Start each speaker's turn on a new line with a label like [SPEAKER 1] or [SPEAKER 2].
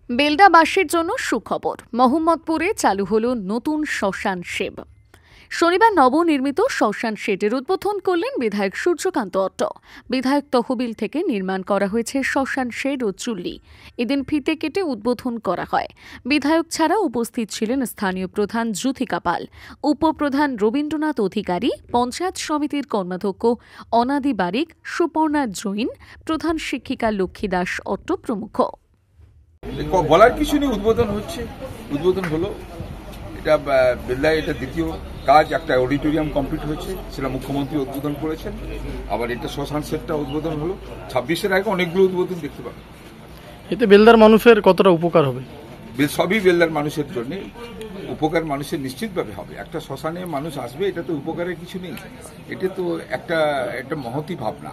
[SPEAKER 1] বেলদাবাসীর জন্য সুখবর, মোহাম্মদপুরে চালু হলো নতুন শ্মশান শেড। শনিবার নবনির্মিত শ্মশান শেডের উদ্বোধন করলেন বিধায়ক সূর্যকান্ত অট্ট। বিধায়ক তহবিল থেকে নির্মাণ করা হয়েছে শ্মশান শেড ও চুল্লি। এদিন ফিতে কেটে উদ্বোধন করা হয়। বিধায়ক ছাড়া উপস্থিত ছিলেন স্থানীয় প্রধান জ্যোতিকা পাল, উপপ্রধান রবীন্দ্রনাথ অধিকারী, পঞ্চায়েত সমিতির কর্মাধ্যক্ষ অনাদি বারিক, সুপর্ণা জৈন, প্রধান শিক্ষিকা লক্ষ্মী দাস অট্ট প্রমুখ।
[SPEAKER 2] বলার কিছু নেই, উদ্বোধন হলো। এটা বেলদায় এটা দ্বিতীয় কাজ। একটা অডিটোরিয়াম কমপ্লিট হয়েছে, সেটা মুখ্যমন্ত্রী উদ্বোধন করেছেন। আবার এটা শ্মশান সেটটা উদ্বোধন হলো। 26-এর আগে অনেকগুলো উদ্বোধন দেখতে পাবেন।
[SPEAKER 3] এতে বেলদার মানুষের কতটা উপকার হবে?
[SPEAKER 2] সবই বেলদার মানুষের জন্য উপকার, মানুষের নিশ্চিতভাবে হবে। একটা শ্মশানে মানুষ আসবে, এটা তো উপকারের কিছু নেই, এটা তো একটা মহতী ভাবনা।